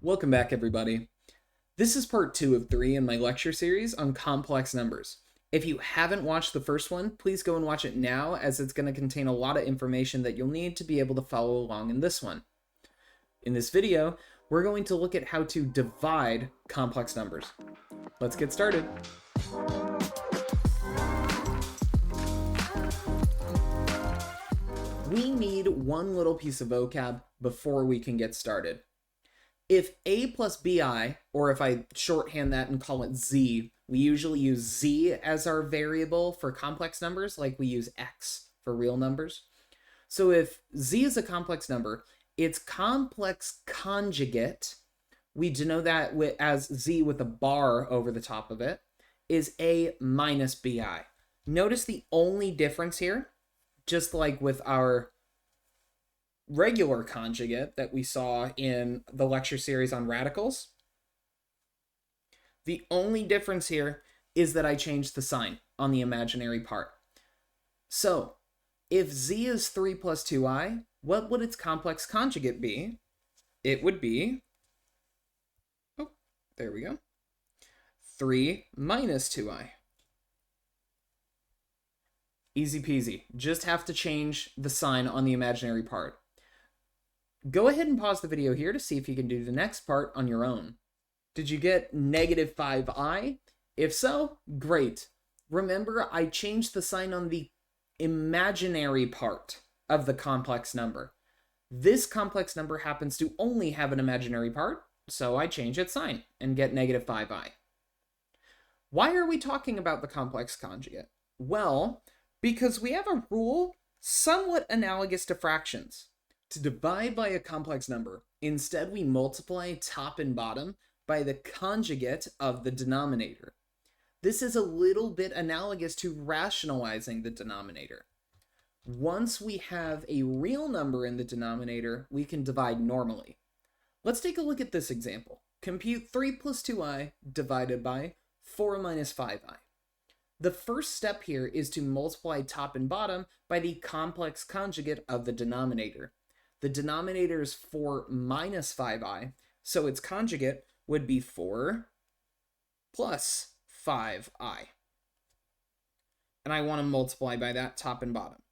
Welcome back, everybody. This is part 2 of 3 in my lecture series on complex numbers. If you haven't watched the first one, please go and watch it now, as it's going to contain a lot of information that you'll need to be able to follow along in this one. In this video, we're going to look at how to divide complex numbers. Let's get started. We need one little piece of vocab before we can get started. If a plus bi, or if I shorthand that and call it z, we usually use z as our variable for complex numbers, like we use x for real numbers. So if z is a complex number, its complex conjugate, we denote that as z with a bar over the top of it, is a minus bi. Notice the only difference here, just like with our regular conjugate that we saw in the lecture series on radicals, the only difference here is that I changed the sign on the imaginary part. So if z is 3 plus 2i, what would its complex conjugate be? It would be, oh, there we go, 3 minus 2i. Easy peasy. Just have to change the sign on the imaginary part. Go ahead and pause the video here to see if you can do the next part on your own. Did you get negative 5i? If so, great. Remember, I changed the sign on the imaginary part of the complex number. This complex number happens to only have an imaginary part, so I change its sign and get negative 5i. Why are we talking about the complex conjugate? Well, because we have a rule somewhat analogous to fractions. To divide by a complex number, instead we multiply top and bottom by the conjugate of the denominator. This is a little bit analogous to rationalizing the denominator. Once we have a real number in the denominator, we can divide normally. Let's take a look at this example. Compute 3 plus 2i divided by 4 minus 5i. The first step here is to multiply top and bottom by the complex conjugate of the denominator. The denominator is 4 minus 5i, so its conjugate would be 4 plus 5i. And I want to multiply by that top and bottom.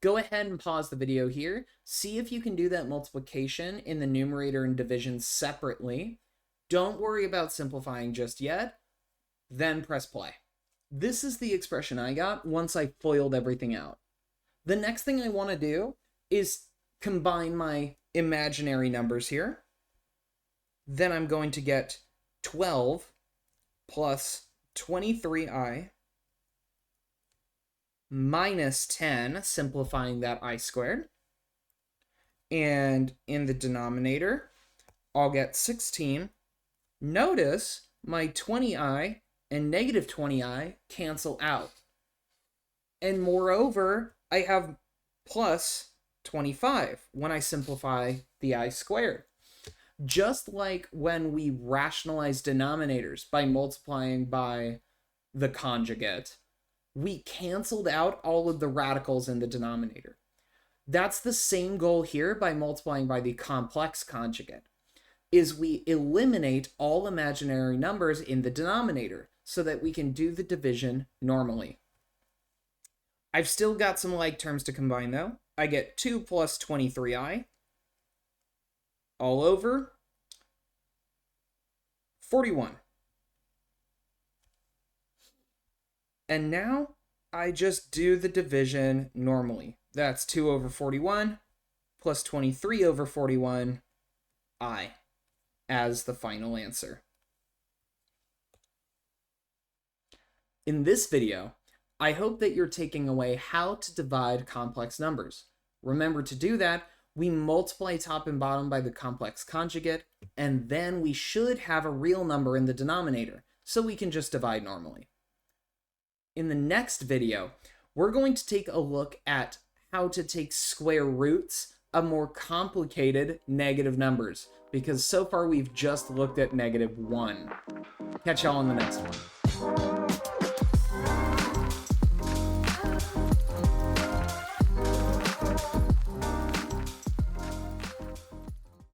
Go ahead and pause the video here. See if you can do that multiplication in the numerator and division separately. Don't worry about simplifying just yet. Then press play. This is the expression I got once I FOILed everything out. The next thing I want to do is combine my imaginary numbers here. Then I'm going to get 12 plus 23i minus 10, simplifying that I squared. And in the denominator, I'll get 16. Notice my 20i and negative 20i cancel out. And moreover, I have plus 25 when I simplify the I squared. Just like when we rationalize denominators by multiplying by the conjugate, we canceled out all of the radicals in the denominator. That's the same goal here by multiplying by the complex conjugate, is we eliminate all imaginary numbers in the denominator so that we can do the division normally. I've still got some like terms to combine though. I get 2 plus 23i all over 41. And now I just do the division normally. That's 2 over 41 plus 23 over 41i as the final answer. In this video, I hope that you're taking away how to divide complex numbers. Remember, to do that, we multiply top and bottom by the complex conjugate, and then we should have a real number in the denominator, so we can just divide normally. In the next video, we're going to take a look at how to take square roots of more complicated negative numbers, because so far we've just looked at -1. Catch y'all in the next one.